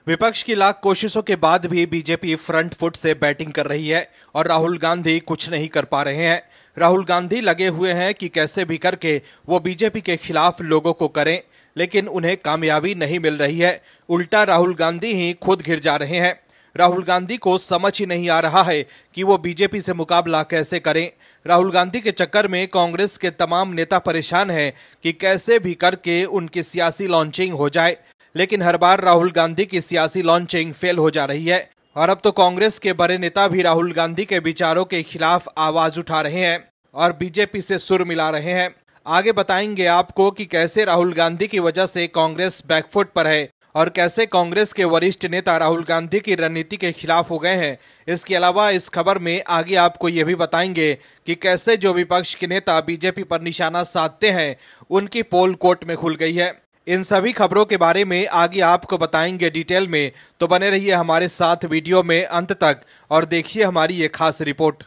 विपक्ष की लाख कोशिशों के बाद भी बीजेपी फ्रंट फुट से बैटिंग कर रही है और राहुल गांधी कुछ नहीं कर पा रहे हैं। राहुल गांधी लगे हुए हैं कि कैसे भी करके वो बीजेपी के खिलाफ लोगों को करें, लेकिन उन्हें कामयाबी नहीं मिल रही है। उल्टा राहुल गांधी ही खुद घिर जा रहे हैं। राहुल गांधी को समझ ही नहीं आ रहा है कि वो बीजेपी से मुकाबला कैसे करें। राहुल गांधी के चक्कर में कांग्रेस के तमाम नेता परेशान हैं कि कैसे भी करके उनकी सियासी लॉन्चिंग हो जाए, लेकिन हर बार राहुल गांधी की सियासी लॉन्चिंग फेल हो जा रही है। और अब तो कांग्रेस के बड़े नेता भी राहुल गांधी के विचारों के खिलाफ आवाज उठा रहे हैं और बीजेपी से सुर मिला रहे हैं। आगे बताएंगे आपको कि कैसे राहुल गांधी की वजह से कांग्रेस बैकफुट पर है और कैसे कांग्रेस के वरिष्ठ नेता राहुल गांधी की रणनीति के खिलाफ हो गए हैं। इसके अलावा इस खबर में आगे आपको यह भी बताएंगे कि कैसे जो विपक्ष के नेता बीजेपी पर निशाना साधते हैं उनकी पोल कोर्ट में खुल गई है। इन सभी खबरों के बारे में आगे आपको बताएंगे डिटेल में, तो बने रहिए हमारे साथ वीडियो में अंत तक और देखिए हमारी ये खास रिपोर्ट।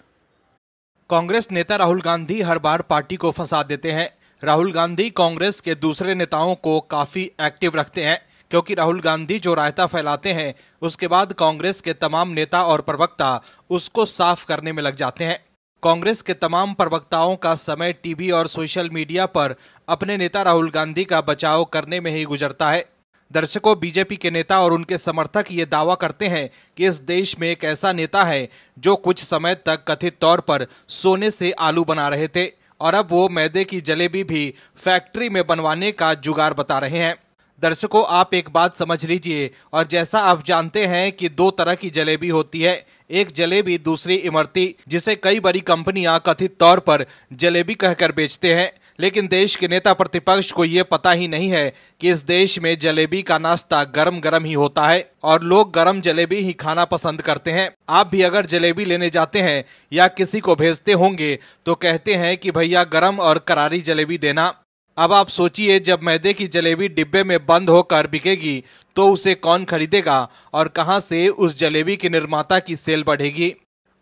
कांग्रेस नेता राहुल गांधी हर बार पार्टी को फंसा देते हैं। राहुल गांधी कांग्रेस के दूसरे नेताओं को काफी एक्टिव रखते हैं, क्योंकि राहुल गांधी जो रायता फैलाते हैं उसके बाद कांग्रेस के तमाम नेता और प्रवक्ता उसको साफ करने में लग जाते हैं। कांग्रेस के तमाम प्रवक्ताओं का समय टीवी और सोशल मीडिया पर अपने नेता राहुल गांधी का बचाव करने में ही गुजरता है। दर्शकों, बीजेपी के नेता और उनके समर्थक ये दावा करते हैं कि इस देश में एक ऐसा नेता है जो कुछ समय तक कथित तौर पर सोने से आलू बना रहे थे और अब वो मैदे की जलेबी भी फैक्ट्री में बनवाने का जुगाड़ बता रहे हैं। दर्शकों, आप एक बात समझ लीजिए, और जैसा आप जानते हैं कि दो तरह की जलेबी होती है, एक जलेबी, दूसरी इमरती, जिसे कई बड़ी कंपनियां कथित तौर पर जलेबी कहकर बेचते हैं। लेकिन देश के नेता प्रतिपक्ष को ये पता ही नहीं है कि इस देश में जलेबी का नाश्ता गरम गरम ही होता है और लोग गरम जलेबी ही खाना पसंद करते हैं। आप भी अगर जलेबी लेने जाते हैं या किसी को भेजते होंगे तो कहते हैं कि भैया गरम और करारी जलेबी देना। अब आप सोचिए, जब मैदे की जलेबी डिब्बे में बंद होकर बिकेगी तो उसे कौन खरीदेगा और कहां से उस जलेबी के निर्माता की सेल बढ़ेगी।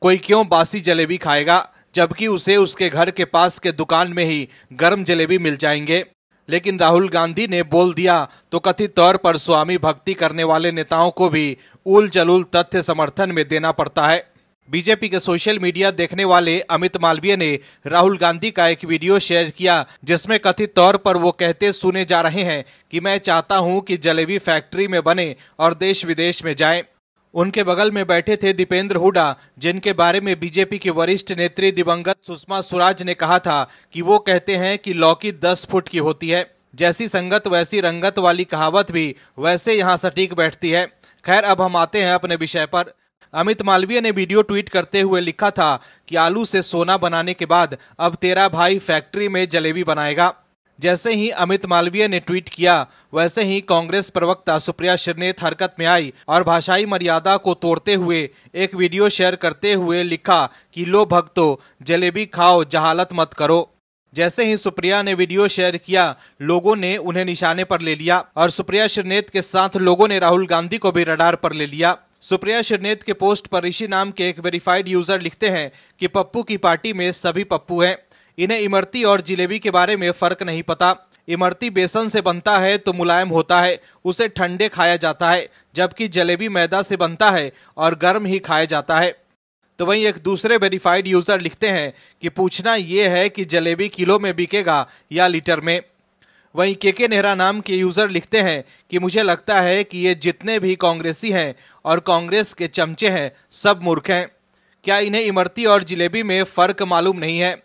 कोई क्यों बासी जलेबी खाएगा जबकि उसे उसके घर के पास के दुकान में ही गर्म जलेबी मिल जाएंगे। लेकिन राहुल गांधी ने बोल दिया तो कथित तौर पर स्वामी भक्ति करने वाले नेताओं को भी उल जलूल तथ्य समर्थन में देना पड़ता है। बीजेपी के सोशल मीडिया देखने वाले अमित मालवीय ने राहुल गांधी का एक वीडियो शेयर किया जिसमें कथित तौर पर वो कहते सुने जा रहे हैं कि मैं चाहता हूं कि जलेबी फैक्ट्री में बने और देश विदेश में जाए। उनके बगल में बैठे थे दीपेंद्र हुड्डा, जिनके बारे में बीजेपी की वरिष्ठ नेत्री दिवंगत सुषमा स्वराज ने कहा था कि वो कहते हैं कि लौकी 10 फुट की होती है। जैसी संगत वैसी रंगत वाली कहावत भी वैसे यहाँ सटीक बैठती है। खैर, अब हम आते हैं अपने विषय पर। अमित मालवीय ने वीडियो ट्वीट करते हुए लिखा था कि आलू से सोना बनाने के बाद अब तेरा भाई फैक्ट्री में जलेबी बनाएगा। जैसे ही अमित मालवीय ने ट्वीट किया वैसे ही कांग्रेस प्रवक्ता सुप्रिया श्रीनेत हरकत में आई और भाषाई मर्यादा को तोड़ते हुए एक वीडियो शेयर करते हुए लिखा कि लो भक्तों, जलेबी खाओ, जहालत मत करो। जैसे ही सुप्रिया ने वीडियो शेयर किया, लोगों ने उन्हें निशाने पर ले लिया और सुप्रिया श्रीनेत के साथ लोगों ने राहुल गांधी को भी रडार पर ले लिया। सुप्रिया श्रीनेत के पोस्ट पर ऋषि नाम के एक वेरीफाइड यूजर लिखते हैं कि पप्पू की पार्टी में सभी पप्पू हैं। इन्हें इमरती और जिलेबी के बारे में फर्क नहीं पता। इमरती बेसन से बनता है तो मुलायम होता है, उसे ठंडे खाया जाता है, जबकि जलेबी मैदा से बनता है और गर्म ही खाया जाता है। तो वहीं एक दूसरे वेरीफाइड यूजर लिखते हैं कि पूछना यह है कि जलेबी किलो में बिकेगा या लीटर में। वहीं के नेहरा नाम के यूजर लिखते हैं कि मुझे लगता है कि ये जितने भी कांग्रेसी हैं और कांग्रेस के चमचे हैं सब मूर्ख हैं। क्या इन्हें इमरती और जिलेबी में फर्क मालूम नहीं है?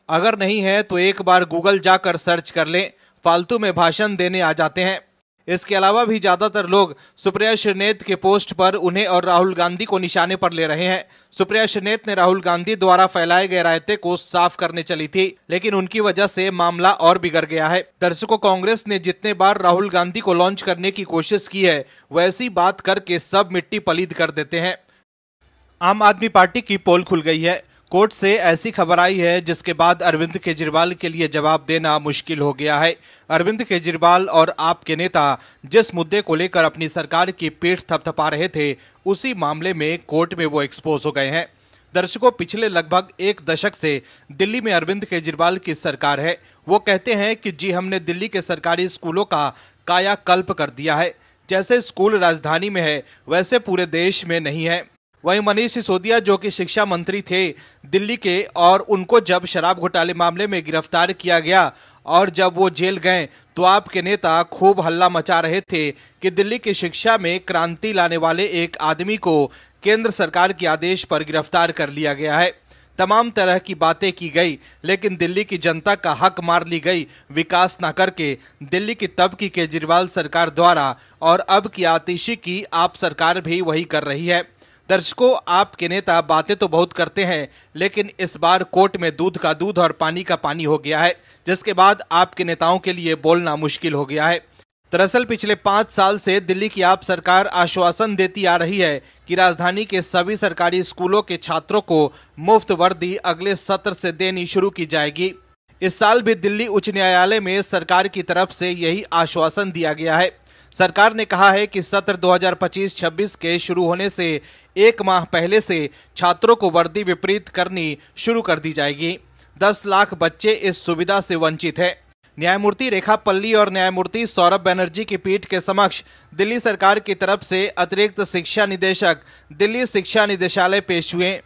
अगर नहीं है तो एक बार गूगल जाकर सर्च कर लें, फालतू में भाषण देने आ जाते हैं। इसके अलावा भी ज्यादातर लोग सुप्रिया श्रीनेत के पोस्ट पर उन्हें और राहुल गांधी को निशाने पर ले रहे हैं। सुप्रिया श्रीनेत ने राहुल गांधी द्वारा फैलाए गए रायते को साफ करने चली थी, लेकिन उनकी वजह से मामला और बिगड़ गया है। दर्शकों, कांग्रेस ने जितने बार राहुल गांधी को लॉन्च करने की कोशिश की है वैसी बात करके सब मिट्टी पलीद कर देते हैं। आम आदमी पार्टी की पोल खुल गई है। कोर्ट से ऐसी खबर आई है जिसके बाद अरविंद केजरीवाल के लिए जवाब देना मुश्किल हो गया है। अरविंद केजरीवाल और आप के नेता जिस मुद्दे को लेकर अपनी सरकार की पीठ थपथपा रहे थे, उसी मामले में कोर्ट में वो एक्सपोज हो गए हैं। दर्शकों, पिछले लगभग एक दशक से दिल्ली में अरविंद केजरीवाल की सरकार है। वो कहते हैं कि जी हमने दिल्ली के सरकारी स्कूलों का कायाकल्प कर दिया है। जैसे स्कूल राजधानी में है वैसे पूरे देश में नहीं है। वहीं मनीष सिसोदिया जो कि शिक्षा मंत्री थे दिल्ली के, और उनको जब शराब घोटाले मामले में गिरफ्तार किया गया और जब वो जेल गए तो आपके नेता खूब हल्ला मचा रहे थे कि दिल्ली की शिक्षा में क्रांति लाने वाले एक आदमी को केंद्र सरकार के आदेश पर गिरफ्तार कर लिया गया है। तमाम तरह की बातें की गई, लेकिन दिल्ली की जनता का हक मार ली गई विकास न करके। दिल्ली की तब की केजरीवाल सरकार द्वारा और अब की आतिशी की आप सरकार भी वही कर रही है। दर्शकों, आपके नेता बातें तो बहुत करते हैं, लेकिन इस बार कोर्ट में दूध का दूध और पानी का पानी हो गया है, जिसके बाद आपके नेताओं के लिए बोलना मुश्किल हो गया है। दरअसल पिछले 5 साल से दिल्ली की आप सरकार आश्वासन देती आ रही है कि राजधानी के सभी सरकारी स्कूलों के छात्रों को मुफ्त वर्दी अगले सत्र से देनी शुरू की जाएगी। इस साल भी दिल्ली उच्च न्यायालय में सरकार की तरफ से यही आश्वासन दिया गया है। सरकार ने कहा है कि सत्र 2025-26 के शुरू होने से 1 माह पहले से छात्रों को वर्दी वितरित करनी शुरू कर दी जाएगी। 10 लाख बच्चे इस सुविधा से वंचित हैं। न्यायमूर्ति रेखा पल्ली और न्यायमूर्ति सौरभ बनर्जी की पीठ के समक्ष दिल्ली सरकार की तरफ से अतिरिक्त शिक्षा निदेशक दिल्ली शिक्षा निदेशालय पेश हुए।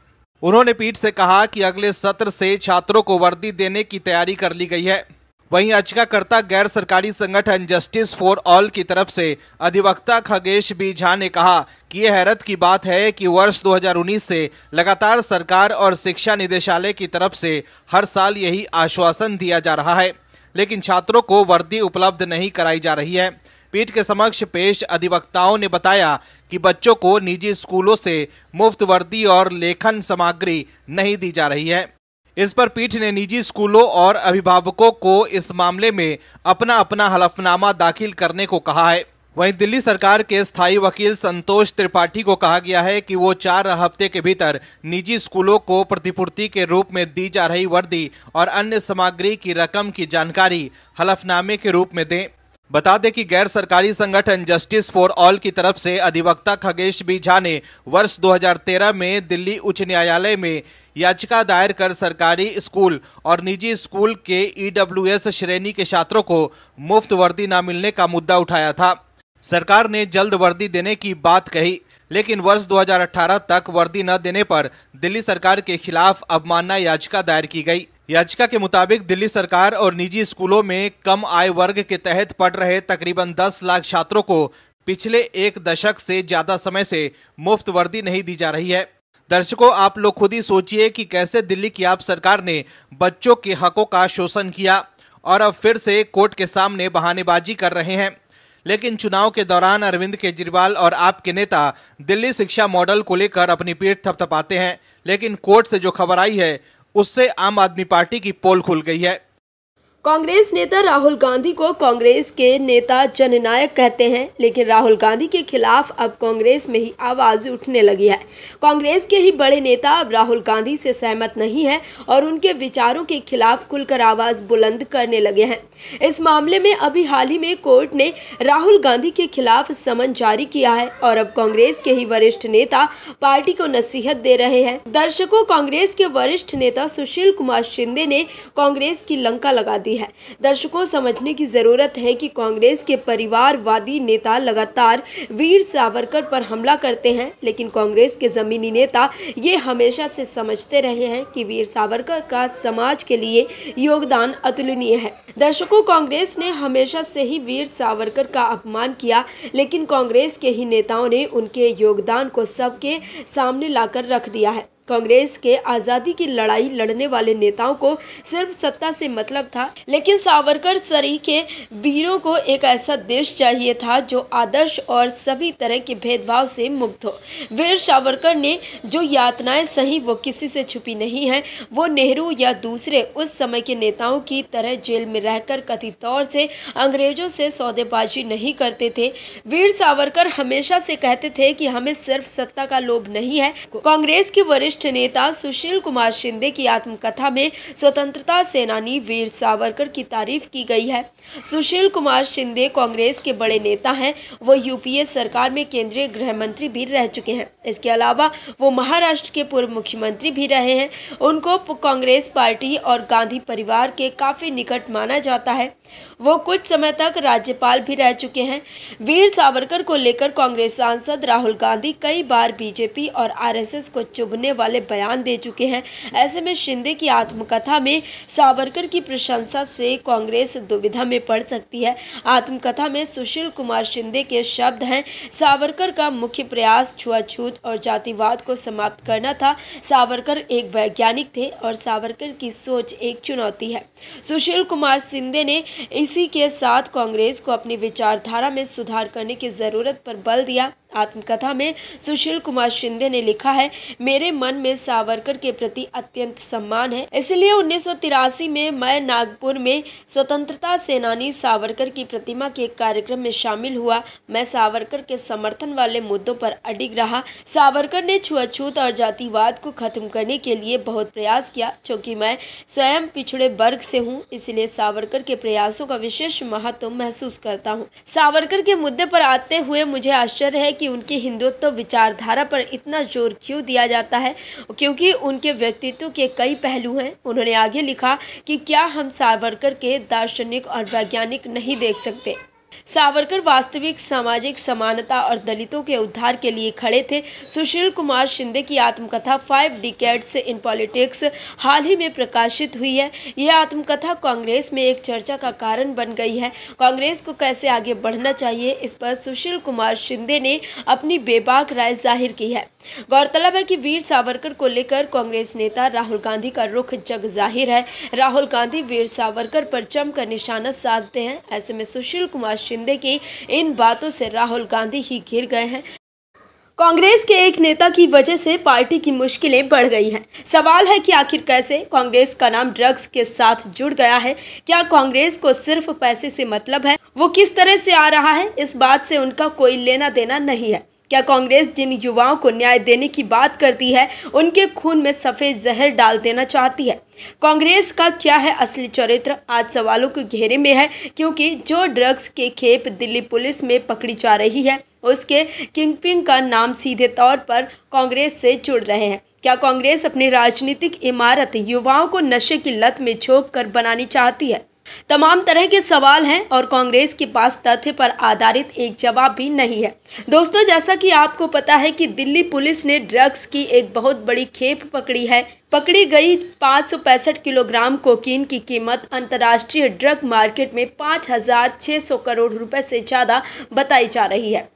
उन्होंने पीठ से कहा कि अगले सत्र से छात्रों को वर्दी देने की तैयारी कर ली गई है। वहीं याचिकाकर्ता गैर सरकारी संगठन जस्टिस फॉर ऑल की तरफ से अधिवक्ता खगेश बी झा ने कहा कि यह हैरत की बात है कि वर्ष 2019 से लगातार सरकार और शिक्षा निदेशालय की तरफ से हर साल यही आश्वासन दिया जा रहा है, लेकिन छात्रों को वर्दी उपलब्ध नहीं कराई जा रही है। पीठ के समक्ष पेश अधिवक्ताओं ने बताया कि बच्चों को निजी स्कूलों से मुफ्त वर्दी और लेखन सामग्री नहीं दी जा रही है। इस पर पीठ ने निजी स्कूलों और अभिभावकों को इस मामले में अपना अपना हलफनामा दाखिल करने को कहा है। वहीं दिल्ली सरकार के स्थायी वकील संतोष त्रिपाठी को कहा गया है कि वो 4 हफ्ते के भीतर निजी स्कूलों को प्रतिपूर्ति के रूप में दी जा रही वर्दी और अन्य सामग्री की रकम की जानकारी हलफनामे के रूप में दें। बता दें कि गैर सरकारी संगठन जस्टिस फॉर ऑल की तरफ से अधिवक्ता खगेश बी झा ने वर्ष 2013 में दिल्ली उच्च न्यायालय में याचिका दायर कर सरकारी स्कूल और निजी स्कूल के EWS श्रेणी के छात्रों को मुफ्त वर्दी न मिलने का मुद्दा उठाया था। सरकार ने जल्द वर्दी देने की बात कही, लेकिन वर्ष 2018 तक वर्दी न देने पर दिल्ली सरकार के खिलाफ अवमानना याचिका दायर की गई। याचिका के मुताबिक दिल्ली सरकार और निजी स्कूलों में कम आय वर्ग के तहत पढ़ रहे तकरीबन 10 लाख छात्रों को पिछले 1 दशक से ज्यादा समय से मुफ्त वर्दी नहीं दी जा रही है। दर्शकों, आप लोग खुद ही सोचिए कि कैसे दिल्ली की आप सरकार ने बच्चों के हकों का शोषण किया और अब फिर से कोर्ट के सामने बहानेबाजी कर रहे हैं। लेकिन चुनाव के दौरान अरविंद केजरीवाल और आपके नेता दिल्ली शिक्षा मॉडल को लेकर अपनी पीठ थपथपाते हैं, लेकिन कोर्ट से जो खबर आई है उससे आम आदमी पार्टी की पोल खुल गई है। कांग्रेस नेता राहुल गांधी को कांग्रेस के नेता जननायक कहते हैं, लेकिन राहुल गांधी के खिलाफ अब कांग्रेस में ही आवाज उठने लगी है। कांग्रेस के ही बड़े नेता अब राहुल गांधी से सहमत नहीं है और उनके विचारों के खिलाफ खुलकर आवाज बुलंद करने लगे हैं। इस मामले में अभी हाल ही में कोर्ट ने राहुल गांधी के खिलाफ समन जारी किया है और अब कांग्रेस के ही वरिष्ठ नेता पार्टी को नसीहत दे रहे हैं। दर्शकों, कांग्रेस के वरिष्ठ नेता सुशील कुमार शिंदे ने कांग्रेस की लंका लगा दी है। दर्शकों, समझने की जरूरत है कि कांग्रेस के परिवारवादी नेता लगातार वीर सावरकर पर हमला करते हैं, लेकिन कांग्रेस के जमीनी नेता ये हमेशा से समझते रहे हैं कि वीर सावरकर का समाज के लिए योगदान अतुलनीय है। दर्शकों, कांग्रेस ने हमेशा से ही वीर सावरकर का अपमान किया, लेकिन कांग्रेस के ही नेताओं ने उनके योगदान को सबके सामने लाकर रख दिया है। कांग्रेस के आज़ादी की लड़ाई लड़ने वाले नेताओं को सिर्फ सत्ता से मतलब था, लेकिन सावरकर सरी के वीरों को एक ऐसा देश चाहिए था जो आदर्श और सभी तरह के भेदभाव से मुक्त हो। वीर सावरकर ने जो यातनाएं सही वो किसी से छुपी नहीं है। वो नेहरू या दूसरे उस समय के नेताओं की तरह जेल में रहकर कथित तौर से अंग्रेजों से सौदेबाजी नहीं करते थे। वीर सावरकर हमेशा से कहते थे कि हमें सिर्फ सत्ता का लोभ नहीं है। कांग्रेस के वरिष्ठ वरिष्ठ नेता सुशील कुमार शिंदे की आत्मकथा में स्वतंत्रता सेनानी वीर सावरकर की तारीफ की गई है। सुशील कुमार शिंदे कांग्रेस के बड़े नेता हैं। वो यूपीए सरकार में केंद्रीय गृह मंत्री भी रह चुके हैं। इसके अलावा वो महाराष्ट्र के पूर्व मुख्यमंत्री भी रहे हैं। उनको कांग्रेस पार्टी और गांधी परिवार के काफी निकट माना जाता है। वो कुछ समय तक राज्यपाल भी रह चुके हैं। वीर सावरकर को लेकर कांग्रेस सांसद राहुल गांधी कई बार बीजेपी और आरएसएस को चुभने वाले बयान दे चुके हैं। ऐसे में शिंदे की आत्मकथा में सावरकर की प्रशंसा से कांग्रेस दुविधा में पड़ सकती है। आत्मकथा में सुशील कुमार शिंदे के शब्द हैं, सावरकर का मुख्य प्रयास छुआछूत और जातिवाद को समाप्त करना था। सावरकर एक वैज्ञानिक थे और सावरकर की सोच एक चुनौती है। सुशील कुमार शिंदे ने इसी के साथ कांग्रेस को अपनी विचारधारा में सुधार करने की जरूरत पर बल दिया। आत्मकथा में सुशील कुमार शिंदे ने लिखा है, मेरे मन में सावरकर के प्रति अत्यंत सम्मान है, इसलिए 1983 में मैं नागपुर में स्वतंत्रता सेनानी सावरकर की प्रतिमा के कार्यक्रम में शामिल हुआ। मैं सावरकर के समर्थन वाले मुद्दों पर अडिग रहा। सावरकर ने छुआछूत और जातिवाद को खत्म करने के लिए बहुत प्रयास किया। क्योंकि मैं स्वयं पिछड़े वर्ग से हूँ, इसलिए सावरकर के प्रयासों का विशेष महत्व महसूस करता हूँ। सावरकर के मुद्दे पर आते हुए मुझे आश्चर्य है कि उनकी हिंदुत्व विचारधारा पर इतना जोर क्यों दिया जाता है, क्योंकि उनके व्यक्तित्व के कई पहलू हैं। उन्होंने आगे लिखा कि क्या हम सावरकर के दार्शनिक और वैज्ञानिक नहीं देख सकते। सावरकर वास्तविक सामाजिक समानता और दलितों के उद्धार के लिए खड़े थे। सुशील कुमार शिंदे की आत्मकथा 5 डिकेड्स इन पॉलिटिक्स हाल ही में प्रकाशित हुई है। यह आत्मकथा कांग्रेस में एक चर्चा का कारण बन गई है। कांग्रेस को कैसे आगे बढ़ना चाहिए, इस पर सुशील कुमार शिंदे ने अपनी बेबाक राय जाहिर की है। गौरतलब है कि वीर सावरकर को लेकर कांग्रेस नेता राहुल गांधी का रुख जग जाहिर है। राहुल गांधी वीर सावरकर पर जमकर निशाना साधते हैं। ऐसे में सुशील कुमार शिंदे की इन बातों से राहुल गांधी ही घिर गए हैं। कांग्रेस के एक नेता की वजह से पार्टी की मुश्किलें बढ़ गई हैं। सवाल है कि आखिर कैसे कांग्रेस का नाम ड्रग्स के साथ जुड़ गया है। क्या कांग्रेस को सिर्फ पैसे से मतलब है? वो किस तरह से आ रहा है, इस बात से उनका कोई लेना देना नहीं है। क्या कांग्रेस जिन युवाओं को न्याय देने की बात करती है, उनके खून में सफेद जहर डाल देना चाहती है? कांग्रेस का क्या है असली चरित्र, आज सवालों के घेरे में है, क्योंकि जो ड्रग्स के खेप दिल्ली पुलिस में पकड़ी जा रही है, उसके किंगपिन का नाम सीधे तौर पर कांग्रेस से जुड़ रहे हैं। क्या कांग्रेस अपनी राजनीतिक इमारत युवाओं को नशे की लत में झोंक कर बनानी चाहती है? तमाम तरह के सवाल हैं और कांग्रेस के पास तथ्य पर आधारित एक जवाब भी नहीं है। दोस्तों, जैसा कि आपको पता है कि दिल्ली पुलिस ने ड्रग्स की एक बहुत बड़ी खेप पकड़ी है। पकड़ी गई 565 किलोग्राम कोकीन की कीमत अंतर्राष्ट्रीय ड्रग मार्केट में 5,600 करोड़ रुपए से ज़्यादा बताई जा रही है।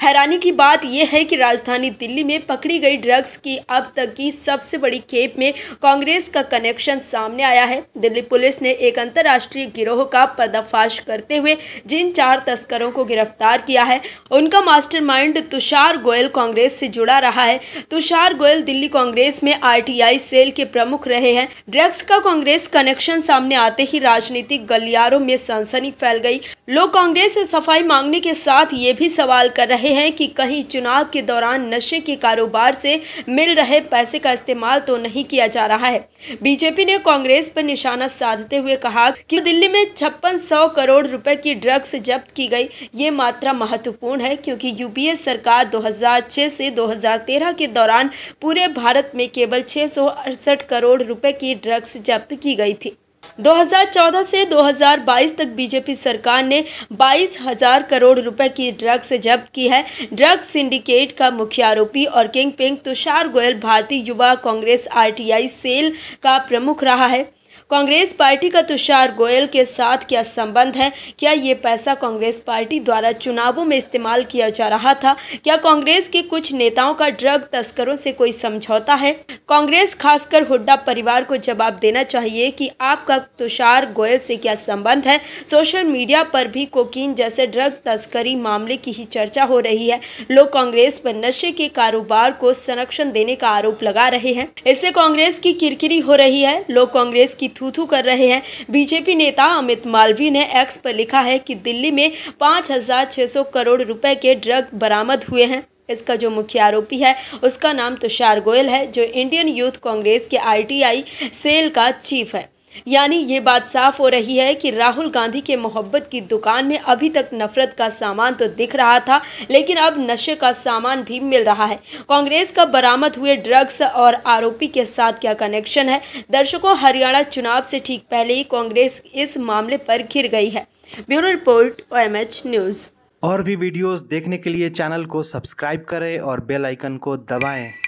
हैरानी की बात यह है कि राजधानी दिल्ली में पकड़ी गई ड्रग्स की अब तक की सबसे बड़ी खेप में कांग्रेस का कनेक्शन सामने आया है। दिल्ली पुलिस ने एक अंतर्राष्ट्रीय गिरोह का पर्दाफाश करते हुए जिन 4 तस्करों को गिरफ्तार किया है, उनका मास्टरमाइंड तुषार गोयल कांग्रेस से जुड़ा रहा है। तुषार गोयल दिल्ली कांग्रेस में आरटीआई सेल के प्रमुख रहे हैं। ड्रग्स का कांग्रेस कनेक्शन सामने आते ही राजनीतिक गलियारों में सनसनी फैल गई। लोग कांग्रेस से सफाई मांगने के साथ ये भी सवाल कर रहे हैं कि कहीं चुनाव के दौरान नशे के कारोबार से मिल रहे पैसे का इस्तेमाल तो नहीं किया जा रहा है। बीजेपी ने कांग्रेस पर निशाना साधते हुए कहा कि दिल्ली में 5600 करोड़ रुपए की ड्रग्स जब्त की गई। ये मात्रा महत्वपूर्ण है क्योंकि यूपीए सरकार 2006 से 2013 के दौरान पूरे भारत में केवल 668 करोड़ रुपए की ड्रग्स जब्त की गई थी। 2014 से 2022 तक बीजेपी सरकार ने 22,000 करोड़ रुपए की ड्रग्स जब्त की है। ड्रग्स सिंडिकेट का मुख्य आरोपी और kingpin Tushar Goyal Bharatiya Yuva Congress RTI cell का प्रमुख रहा है। कांग्रेस पार्टी का तुषार गोयल के साथ क्या संबंध है? क्या ये पैसा कांग्रेस पार्टी द्वारा चुनावों में इस्तेमाल किया जा रहा था? क्या कांग्रेस के कुछ नेताओं का ड्रग तस्करों से कोई समझौता है? कांग्रेस खासकर हुड्डा परिवार को जवाब देना चाहिए कि आपका तुषार गोयल से क्या संबंध है। सोशल मीडिया पर भी कोकीन जैसे ड्रग तस्करी मामले की ही चर्चा हो रही है। लोग कांग्रेस पर नशे के कारोबार को संरक्षण देने का आरोप लगा रहे हैं। इससे कांग्रेस की किरकिरी हो रही है। लोग कांग्रेस की थू-थू कर रहे हैं। बीजेपी नेता अमित मालवीय ने एक्स पर लिखा है कि दिल्ली में 5,600 करोड़ रुपए के ड्रग बरामद हुए हैं। इसका जो मुख्य आरोपी है उसका नाम तुषार गोयल है, जो इंडियन यूथ कांग्रेस के आरटीआई सेल का चीफ है। यानी ये बात साफ हो रही है कि राहुल गांधी के मोहब्बत की दुकान में अभी तक नफरत का सामान तो दिख रहा था, लेकिन अब नशे का सामान भी मिल रहा है। कांग्रेस का बरामद हुए ड्रग्स और आरोपी के साथ क्या कनेक्शन है? दर्शकों, हरियाणा चुनाव से ठीक पहले ही कांग्रेस इस मामले पर घिर गई है। Bureau report, OMH news. और भी वीडियोस देखने के लिए चैनल को सब्सक्राइब करें और बेल आइकन को दबाएं।